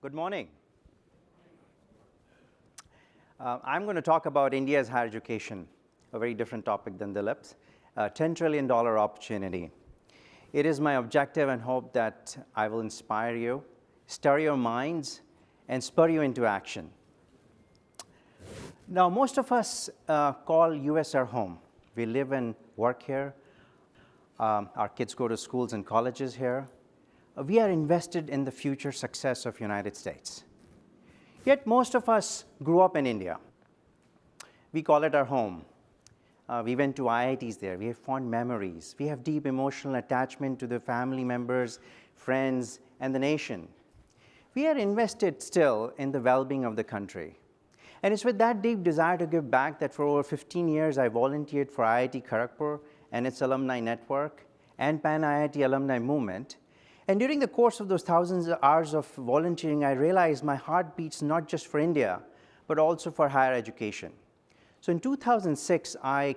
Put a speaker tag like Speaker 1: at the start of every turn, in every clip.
Speaker 1: Good morning. I'm going to talk about India's higher education, a very different topic than Dilip's, a $10 trillion opportunity. It is my objective and hope that I will inspire you, stir your minds, and spur you into action. Now, most of us call US our home. We live and work here. Our kids go to schools and colleges here. We are invested in the future success of the United States. Yet most of us grew up in India. We call it our home. We went to IITs there. We have fond memories. We have deep emotional attachment to the family members, friends, and the nation. We are invested still in the well-being of the country. And it's with that deep desire to give back that for over 15 years I volunteered for IIT Kharagpur and its alumni network and Pan-IIT alumni movement. And during the course of those thousands of hours of volunteering, I realized my heart beats not just for India, but also for higher education. So in 2006, I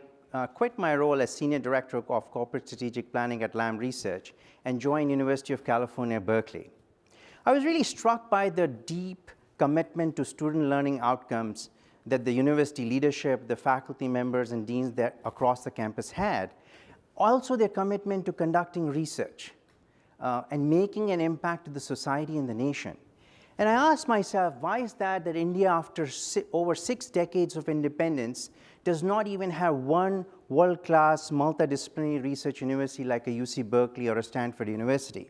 Speaker 1: quit my role as Senior Director of Corporate Strategic Planning at Lam Research and joined University of California, Berkeley. I was really struck by the deep commitment to student learning outcomes that the university leadership, the faculty members, and deans that across the campus had. Also their commitment to conducting research. And making an impact to the society and the nation. And I asked myself, why is that India, after over 6 decades of independence, does not even have one world-class multidisciplinary research university like a UC Berkeley or a Stanford University?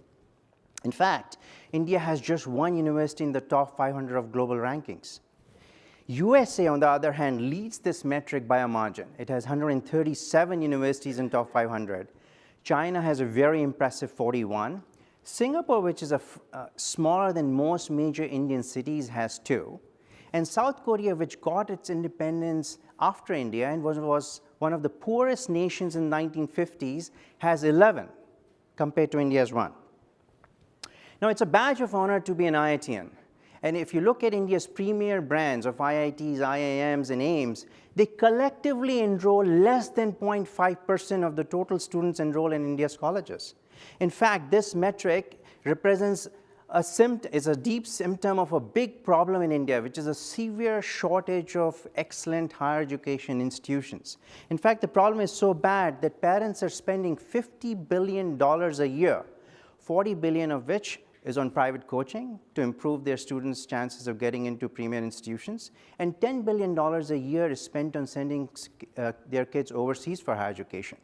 Speaker 1: In fact, India has just one university in the top 500 of global rankings. USA, on the other hand, leads this metric by a margin. It has 137 universities in top 500. China has a very impressive 41. Singapore, which is smaller than most major Indian cities, has 2. And South Korea, which got its independence after India and was one of the poorest nations in the 1950s, has 11 compared to India's 1. Now, it's a badge of honor to be an IITian. And if you look at India's premier brands of IITs, IIMs, and AIMS, they collectively enroll less than 0.5% of the total students enrolled in India's colleges. In fact, this metric represents is a deep symptom of a big problem in India, which is a severe shortage of excellent higher education institutions. In fact, the problem is so bad that parents are spending $50 billion a year, $40 billion of which is on private coaching to improve their students' chances of getting into premier institutions, and $10 billion a year is spent on sending their kids overseas for higher education.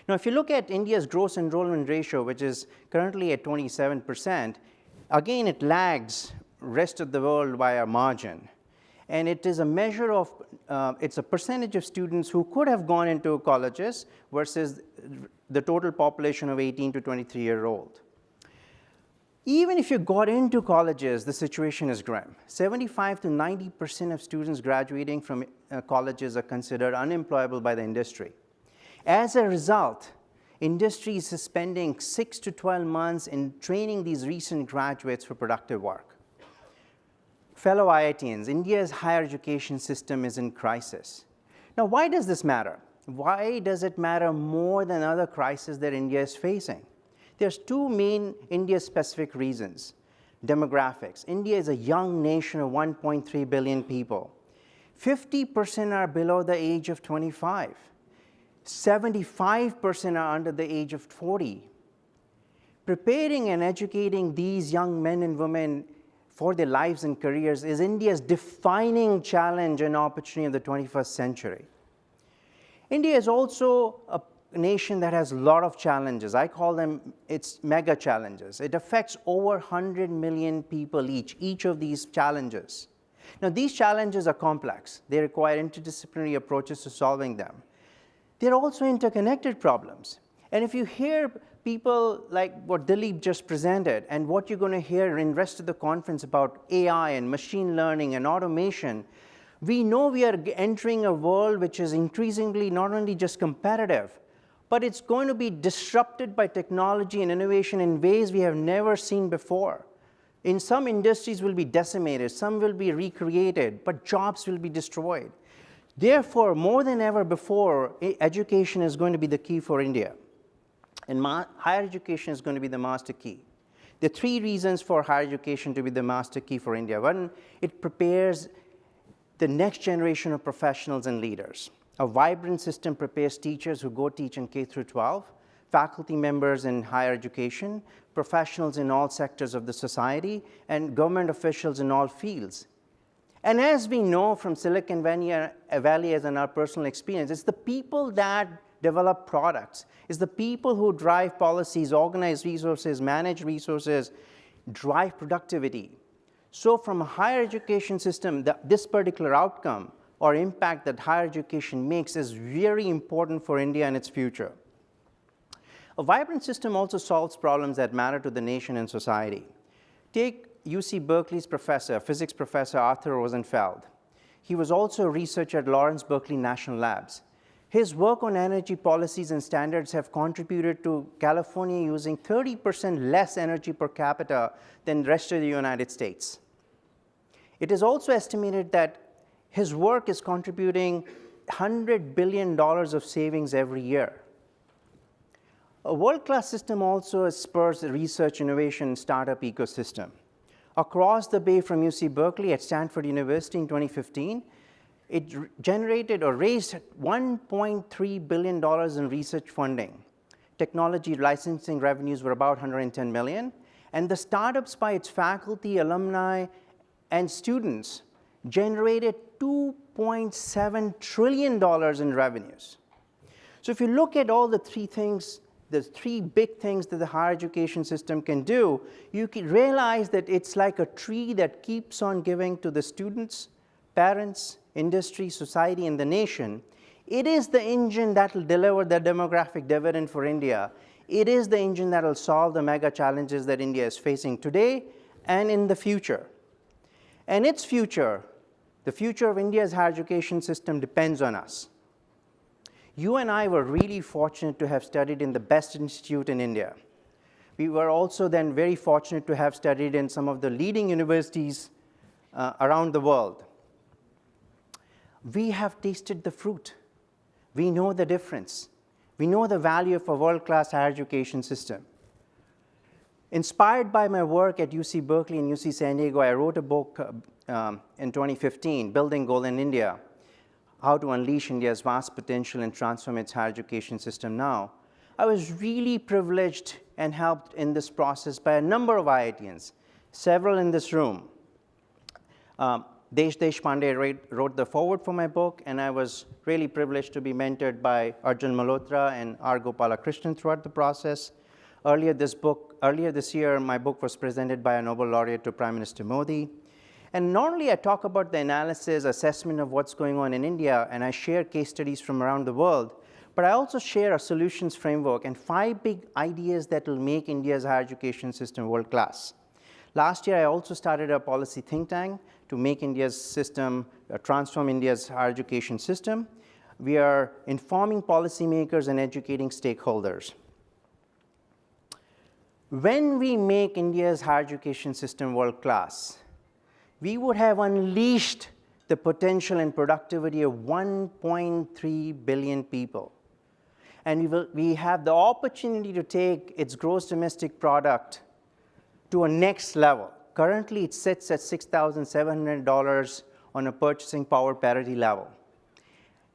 Speaker 1: Now, if you look at India's gross enrollment ratio, which is currently at 27%, again, it lags rest of the world by a margin. And it is a measure of, it's a percentage of students who could have gone into colleges versus the total population of 18 to 23-year-old. Even if you got into colleges, the situation is grim. 75 to 90% of students graduating from colleges are considered unemployable by the industry. As a result, industry is spending 6 to 12 months in training these recent graduates for productive work. Fellow IITians, India's higher education system is in crisis. Now, why does this matter? Why does it matter more than other crises that India is facing? There's 2 main India-specific reasons. Demographics. India is a young nation of 1.3 billion people. 50% are below the age of 25. 75% are under the age of 40. Preparing and educating these young men and women for their lives and careers is India's defining challenge and opportunity of the 21st century. India is also a nation that has a lot of challenges. I call them its mega challenges. It affects over 100 million people each of these challenges. Now, these challenges are complex. They require interdisciplinary approaches to solving them. They're also interconnected problems. And if you hear people like what Dilip just presented and what you're going to hear in the rest of the conference about AI and machine learning and automation, we know we are entering a world which is increasingly not only just competitive, but it's going to be disrupted by technology and innovation in ways we have never seen before. In some industries will be decimated, some will be recreated, but jobs will be destroyed. Therefore, more than ever before, education is going to be the key for India. And higher education is going to be the master key. There are three reasons for higher education to be the master key for India. One, it prepares the next generation of professionals and leaders. A vibrant system prepares teachers who go teach in K through 12, faculty members in higher education, professionals in all sectors of the society, and government officials in all fields. And as we know from Silicon Valley as in our personal experience, it's the people that develop products. It's the people who drive policies, organize resources, manage resources, drive productivity. So from a higher education system, this particular outcome or impact that higher education makes is very important for India and its future. A vibrant system also solves problems that matter to the nation and society. Take UC Berkeley's professor, physics professor Arthur Rosenfeld. He was also a researcher at Lawrence Berkeley National Labs. His work on energy policies and standards have contributed to California using 30% less energy per capita than the rest of the United States. It is also estimated that his work is contributing $100 billion of savings every year. A world-class system also spurs the research, innovation, and startup ecosystem. Across the bay from UC Berkeley at Stanford University in 2015, it generated or raised $1.3 billion in research funding. Technology licensing revenues were about $110 million, and the startups by its faculty, alumni, and students generated $2.7 trillion in revenues. So if you look at all the three things, the three big things that the higher education system can do, you can realize that it's like a tree that keeps on giving to the students, parents, industry, society, and the nation. It is the engine that will deliver the demographic dividend for India. It is the engine that will solve the mega challenges that India is facing today and in the future. And its future, the future of India's higher education system, depends on us. You and I were really fortunate to have studied in the best institute in India. We were also then very fortunate to have studied in some of the leading universities around the world. We have tasted the fruit. We know the difference. We know the value of a world-class higher education system. Inspired by my work at UC Berkeley and UC San Diego, I wrote a book in 2015, Building Golden India, How to Unleash India's Vast Potential and Transform its Higher Education System Now. I was really privileged and helped in this process by a number of IITians, several in this room. Desh Deshpande wrote the foreword for my book, and I was really privileged to be mentored by Arjun Malhotra and R. Gopalakrishnan throughout the process. Earlier this year, my book was presented by a Nobel laureate to Prime Minister Modi. And not only I talk about the analysis, assessment of what's going on in India, and I share case studies from around the world, but I also share a solutions framework and 5 big ideas that will make India's higher education system world-class. Last year, I also started a policy think tank to make India's system, transform India's higher education system. We are informing policymakers and educating stakeholders. When we make India's higher education system world-class, we would have unleashed the potential and productivity of 1.3 billion people. And we have the opportunity to take its gross domestic product to a next level. Currently, it sits at $6,700 on a purchasing power parity level.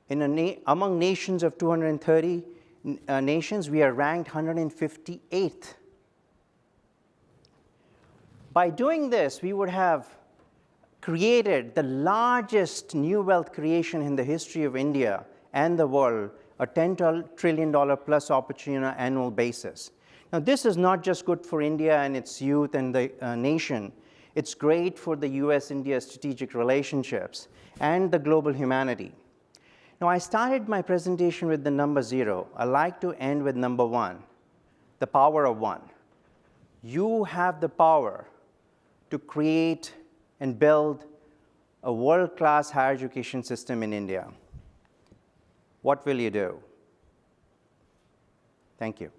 Speaker 1: Among nations of 230 nations, we are ranked 158th. By doing this, we would have created the largest new wealth creation in the history of India and the world, a $10 trillion plus opportunity on an annual basis. Now, this is not just good for India and its youth and the nation. It's great for the US-India strategic relationships and the global humanity. Now, I started my presentation with the number 0. I like to end with number 1, the power of 1. You have the power to create and build a world-class higher education system in India. What will you do? Thank you.